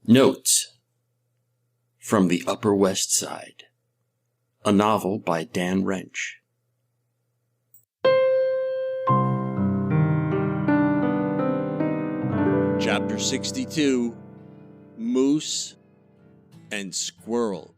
Notes from the Upper West Side, a novel by Dan Wrench. Chapter 62, Moose and Squirrel.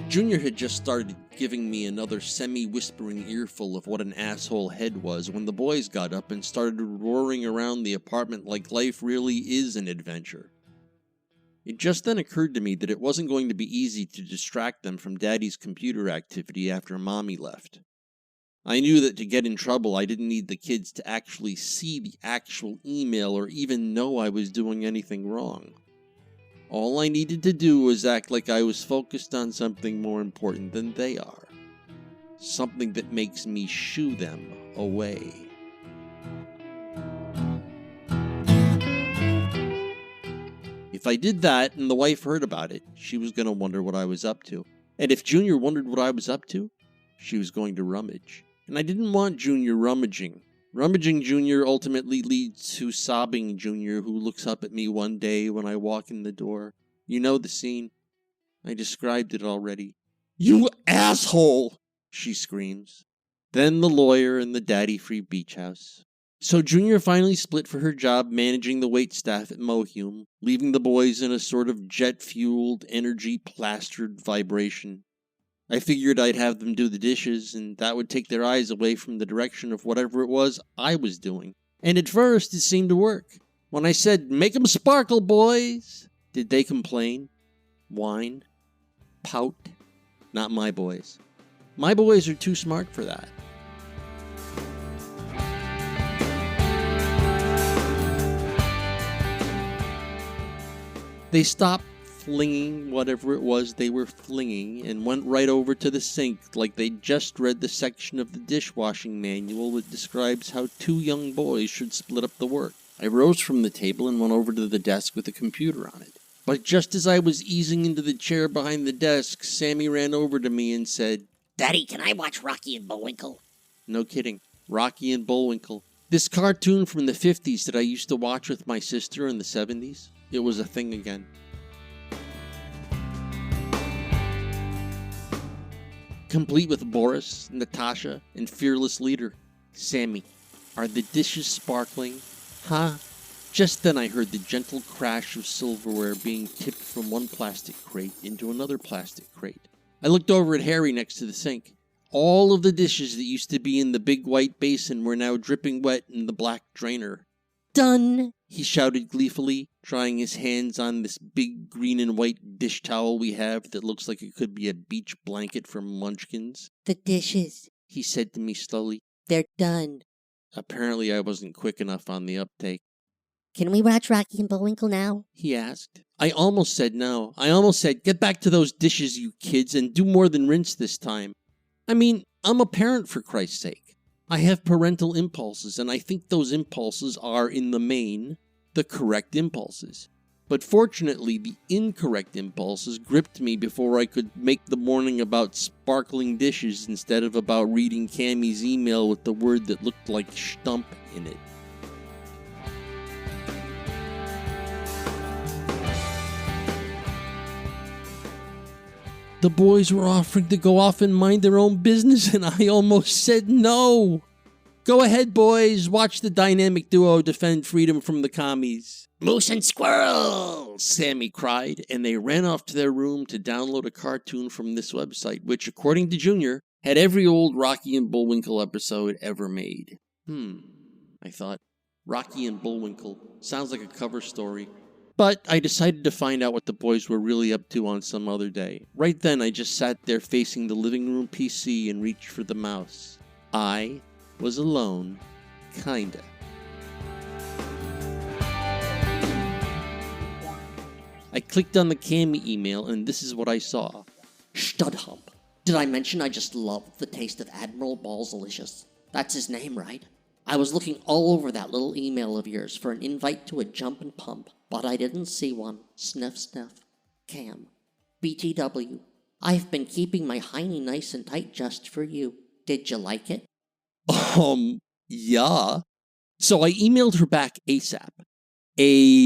Junior had just started giving me another semi-whispering earful of what an asshole Head was when the boys got up and started roaring around the apartment like life really is an adventure. It just then occurred to me that it wasn't going to be easy to distract them from Daddy's computer activity after Mommy left. I knew that to get in trouble I didn't need the kids to actually see the actual email or even know I was doing anything wrong. All I needed to do was act like I was focused on something more important than they are. Something that makes me shoo them away. If I did that and the wife heard about it, she was going to wonder what I was up to. And if Junior wondered what I was up to, she was going to rummage. And I didn't want Junior rummaging. Rummaging Junior ultimately leads to sobbing Junior, who looks up at me one day when I walk in the door. You know the scene. I described it already. "You asshole!" she screams. Then the lawyer and the daddy-free beach house. So Junior finally split for her job managing the waitstaff at Mohume, leaving the boys in a sort of jet-fueled, energy-plastered vibration. I figured I'd have them do the dishes, and that would take their eyes away from the direction of whatever it was I was doing. And at first, it seemed to work. When I said, "Make 'em sparkle, boys," did they complain? Whine? Pout? Not my boys. My boys are too smart for that. They stopped flinging whatever it was they were flinging and went right over to the sink like they'd just read the section of the dishwashing manual that describes how two young boys should split up the work. I rose from the table and went over to the desk with a computer on it. But just as I was easing into the chair behind the desk, Sammy ran over to me and said, "Daddy, can I watch Rocky and Bullwinkle?" No kidding. Rocky and Bullwinkle. This cartoon from the 50s that I used to watch with my sister in the 70s. It was a thing again. Complete with Boris, Natasha, and fearless leader, Sammy. Are the dishes sparkling? Huh? Just then I heard the gentle crash of silverware being tipped from one plastic crate into another plastic crate. I looked over at Harry next to the sink. All of the dishes that used to be in the big white basin were now dripping wet in the black drainer. "Done!" he shouted gleefully, trying his hands on this big green and white dish towel we have that looks like it could be a beach blanket from Munchkins. "The dishes," he said to me slowly. "they're done." Apparently I wasn't quick enough on the uptake. "Can we watch Rocky and Bullwinkle now?" he asked. I almost said no. I almost said, "Get back to those dishes, you kids, and do more than rinse this time." I mean, I'm a parent, for Christ's sake. I have parental impulses, and I think those impulses are, in the main, the correct impulses. But fortunately, the incorrect impulses gripped me before I could make the morning about sparkling dishes instead of about reading Cammy's email with the word that looked like stump in it. The boys were offering to go off and mind their own business, and I almost said no. "Go ahead, boys. Watch the dynamic duo defend freedom from the commies." "Moose and Squirrel!" Sammy cried, and they ran off to their room to download a cartoon from this website, which, according to Junior, had every old Rocky and Bullwinkle episode ever made. I thought. Rocky and Bullwinkle. Sounds like a cover story. But I decided to find out what the boys were really up to on some other day. Right then, I just sat there facing the living room PC and reached for the mouse. I was alone, kinda. I clicked on the Cammy email, and this is what I saw. "Studhump. Did I mention I just love the taste of Admiral Ballsalicious? That's his name, right? I was looking all over that little email of yours for an invite to a jump and pump, but I didn't see one. Sniff, sniff. Cam. BTW. I've been keeping my hiney nice and tight just for you. Did you like it?" Yeah. So I emailed her back ASAP. ASAP.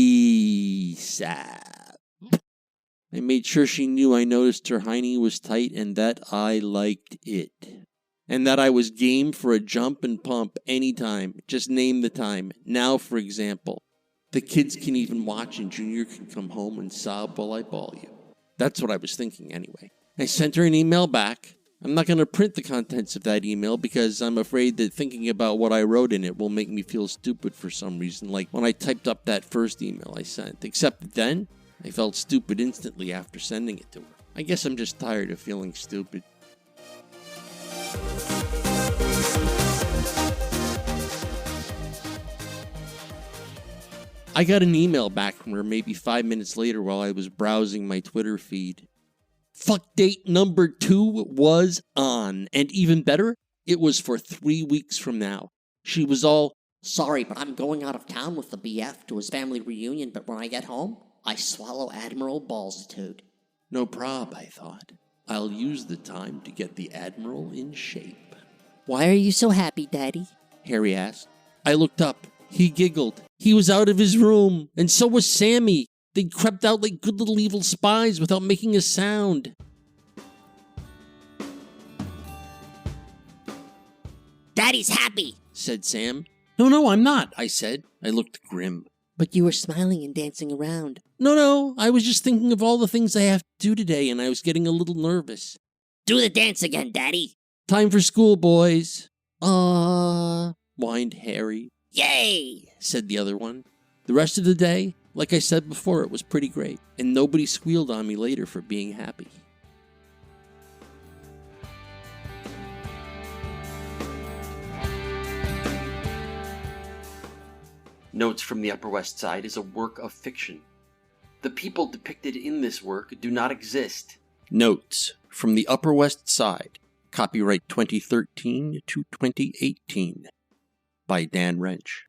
I made sure she knew I noticed her hiney was tight and that I liked it. And that I was game for a jump and pump anytime. Just name the time. Now, for example. The kids can even watch and Junior can come home and sob while I ball you. That's what I was thinking anyway. I sent her an email back. I'm not going to print the contents of that email because I'm afraid that thinking about what I wrote in it will make me feel stupid for some reason, like when I typed up that first email I sent. Except that then, I felt stupid instantly after sending it to her. I guess I'm just tired of feeling stupid. I got an email back from her maybe 5 minutes later while I was browsing my Twitter feed. Fuck date number 2 was on. And even better, it was for 3 weeks from now. She was all, Sorry, but I'm going out of town with the BF to his family reunion, but when I get home, I swallow Admiral Ballsitude. no prob, I thought. I'll use the time to get the Admiral in shape. Why are you so happy, Daddy? Harry asked. I looked up. He giggled. He was out of his room, and so was Sammy. They'd crept out like good little evil spies without making a sound. Daddy's happy, said Sam. No, I'm not, I said. I looked grim. But you were smiling and dancing around. No, I was just thinking of all the things I have to do today, and I was getting a little nervous. Do the dance again, Daddy. Time for school, boys. Whined Harry. Yay, said the other one. The rest of the day, like I said before, it was pretty great, and nobody squealed on me later for being happy. Notes from the Upper West Side is a work of fiction. The people depicted in this work do not exist. Notes from the Upper West Side, copyright 2013 to 2018, by Dan Wrench.